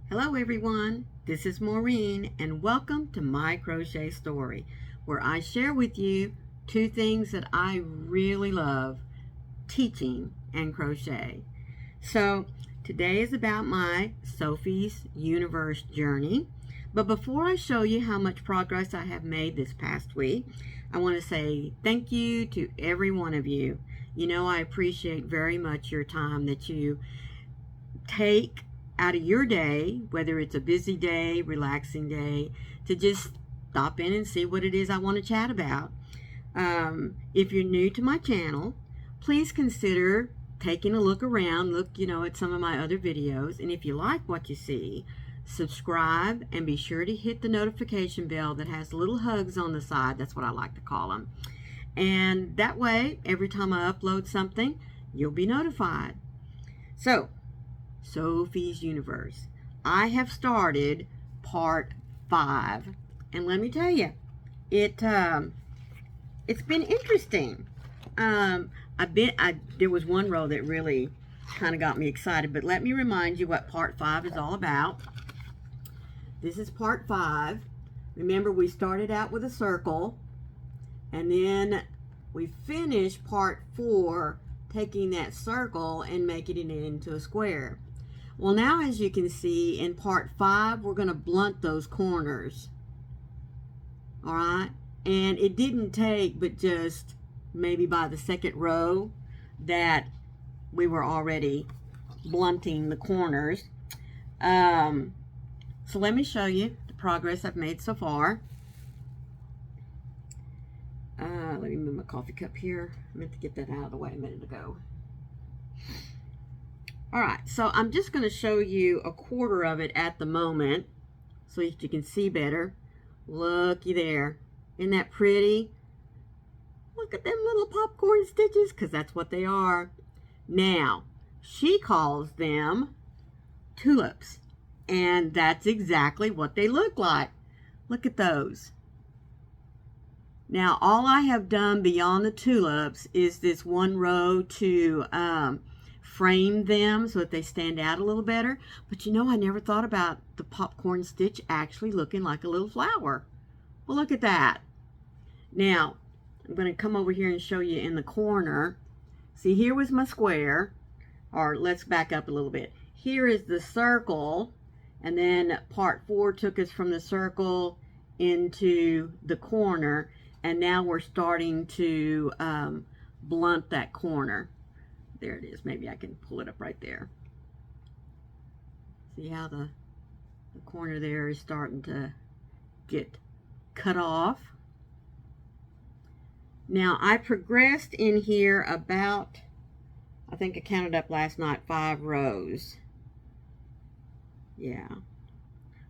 Hello everyone, this is Maureen and welcome to my crochet story where I share with you two things that I really love, teaching and crochet. So today is about my Sophies Universe journey, but before I show you how much progress I have made this past week, I want to say thank you to every one of you. You know, I appreciate very much your time that you take out of your day, whether it's a busy day, relaxing day, to just stop in and see what it is I want to chat about. If you're new to my channel, please consider taking a look around, look, at some of my other videos. And if you like what you see, subscribe and be sure to hit the notification bell that has little hugs on the side. That's what I like to call them. And that way, every time I upload something, you'll be notified. So, Sophies Universe. I have started part 5, and let me tell you, it's been interesting. There was one row that really kind of got me excited, but let me remind you what part 5 is all about. This is part 5. Remember, we started out with a circle, and then we finished part 4 taking that circle and making it into a square. Well, now as you can see in part 5, we're going to blunt those corners. All right. And it didn't take but just maybe by the second row that we were already blunting the corners. So let me show you the progress I've made so far. Let me move my coffee cup here. I meant to get that out of the way a minute ago. All right, so I'm just going to show you a quarter of it at the moment so that you can see better. Looky there. Isn't that pretty? Look at them little popcorn stitches, because that's what they are. Now, she calls them tulips, and that's exactly what they look like. Look at those. Now, all I have done beyond the tulips is this one row to frame them so that they stand out a little better. But I never thought about the popcorn stitch actually looking like a little flower. Well, look at that. Now, I'm going to come over here and show you in the corner. See, here was my square. Or let's back up a little bit. Here is the circle. And then part 4 took us from the circle into the corner. And now we're starting to blunt that corner. There it is. Maybe I can pull it up right there. See how the corner there is starting to get cut off. Now, I progressed in here about, I think I counted up last night, 5 rows. Yeah.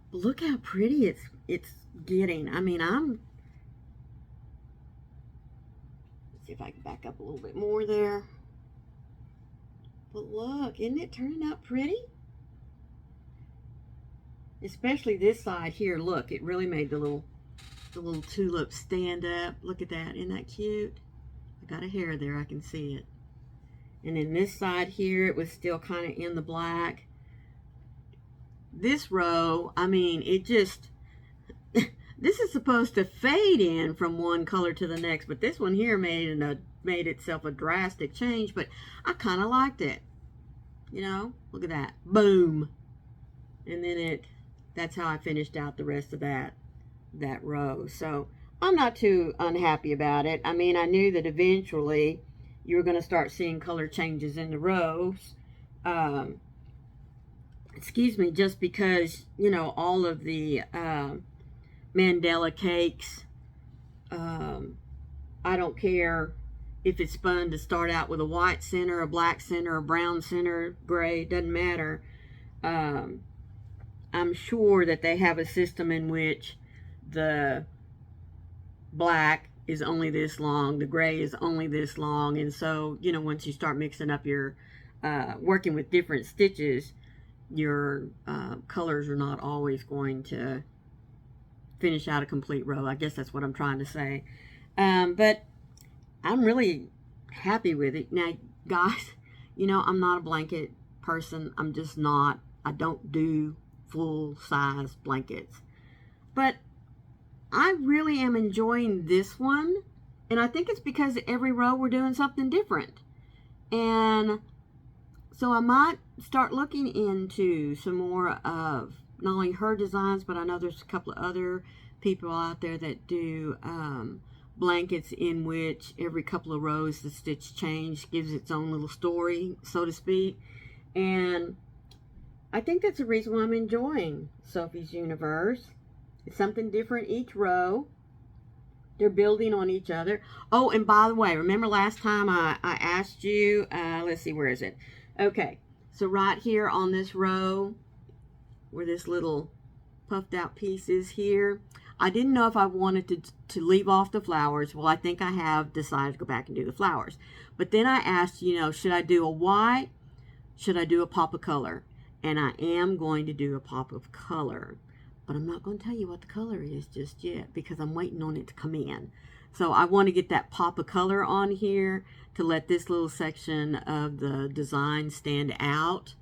But look how pretty it's getting. I mean, let's see if I can back up a little bit more there. But look, isn't it turning out pretty? Especially this side here. Look, it really made the little tulip stand up. Look at that. Isn't that cute? I got a hair there. I can see it. And then this side here, it was still kind of in the black. This row, I mean, it just... this is supposed to fade in from one color to the next, but this one here made itself a drastic change, but I kind of liked it. Look at that. Boom. And then that's how I finished out the rest of that row. So I'm not too unhappy about it. I mean, I knew that eventually you were going to start seeing color changes in the rows. Excuse me, just because, all of the Mandela cakes, I don't care if it's fun to start out with a white center, a black center, a brown center, gray, doesn't matter. I'm sure that they have a system in which the black is only this long, the gray is only this long, and so, once you start mixing up your, working with different stitches, your colors are not always going to finish out a complete row. I guess that's what I'm trying to say. But I'm really happy with it. Now, guys, I'm not a blanket person. I'm just not. I don't do full-size blankets. But I really am enjoying this one, and I think it's because every row we're doing something different. And so I might start looking into some more of not only her designs, but I know there's a couple of other people out there that do blankets in which every couple of rows the stitch change gives its own little story, so to speak. And I think that's the reason why I'm enjoying Sophie's Universe. It's something different each row. They're building on each other. Oh, and by the way, remember last time I asked you, let's see, where is it? Okay, so right here on this row, where this little puffed out piece is here, I didn't know if I wanted to leave off the flowers. Well, I think I have decided to go back and do the flowers. But then I asked, you know, should I do a white? Should I do a pop of color? And I am going to do a pop of color. But I'm not going to tell you what the color is just yet because I'm waiting on it to come in. So I want to get that pop of color on here to let this little section of the design stand out.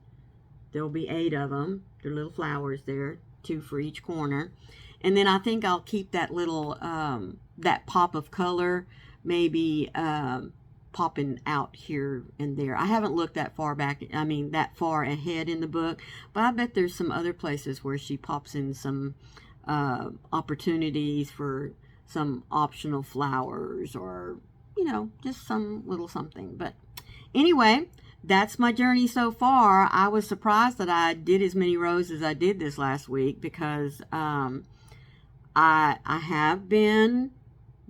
There will be 8 of them. They're little flowers there, 2 for each corner. And then I think I'll keep that little, that pop of color maybe popping out here and there. I haven't looked that far back, that far ahead in the book, but I bet there's some other places where she pops in some opportunities for some optional flowers or, you know, just some little something. But anyway, that's my journey so far. I was surprised that I did as many rows as I did this last week because I have been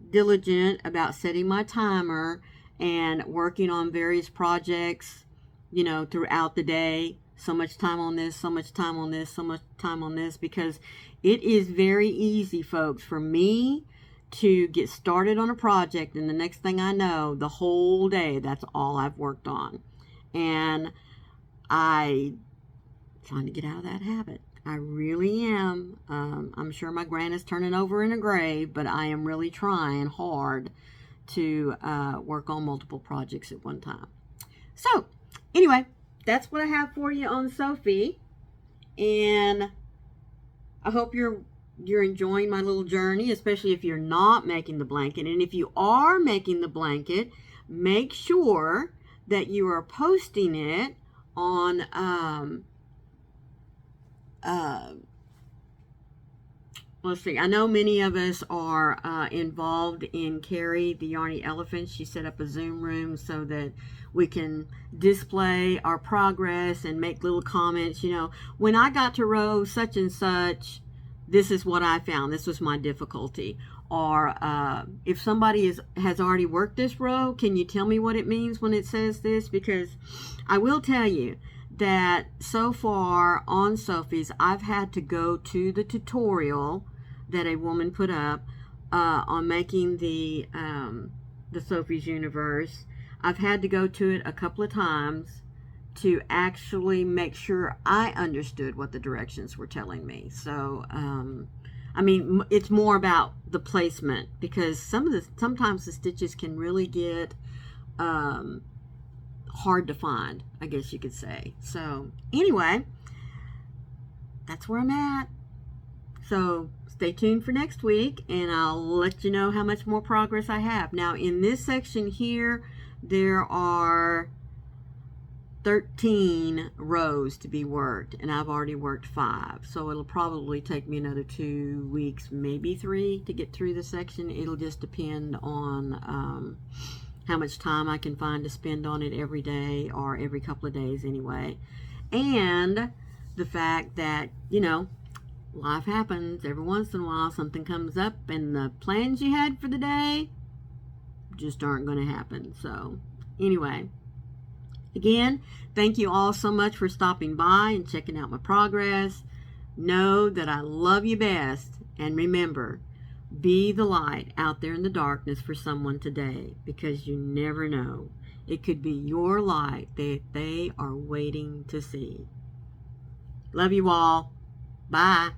diligent about setting my timer and working on various projects, you know, throughout the day. So much time on this, so much time on this, so much time on this, because it is very easy, folks, for me to get started on a project and the next thing I know, the whole day, that's all I've worked on. And I'm trying to get out of that habit. I really am. I'm sure my grand is turning over in a grave, but I am really trying hard to work on multiple projects at one time. So anyway, that's what I have for you on Sophie, and I hope you're enjoying my little journey, especially if you're not making the blanket. And if you are making the blanket, make sure that you are posting it on let's see, I know many of us are involved in Carrie the Yarny Elephant. She set up a Zoom room so that we can display our progress and make little comments. You know, when I got to row such and such, this is what I found. This was my difficulty. Or if somebody has already worked this row, can you tell me what it means when it says this? Because I will tell you that so far on Sophie's, I've had to go to the tutorial that a woman put up on making the Sophie's Universe. I've had to go to it a couple of times to actually make sure I understood what the directions were telling me. So, I mean, it's more about the placement, because sometimes the stitches can really get hard to find, I guess you could say. So anyway, that's where I'm at. So stay tuned for next week, and I'll let you know how much more progress I have. Now, in this section here, there are 13 rows to be worked, and I've already worked 5. So it'll probably take me another 2 weeks, maybe 3, to get through the section. It'll just depend on how much time I can find to spend on it every day, or every couple of days anyway. And the fact that, you know, life happens. Every once in a while something comes up and the plans you had for the day just aren't going to happen. So anyway, again, thank you all so much for stopping by and checking out my progress. Know that I love you best, and remember, be the light out there in the darkness for someone today, because you never know. It could be your light that they are waiting to see. Love you all. Bye.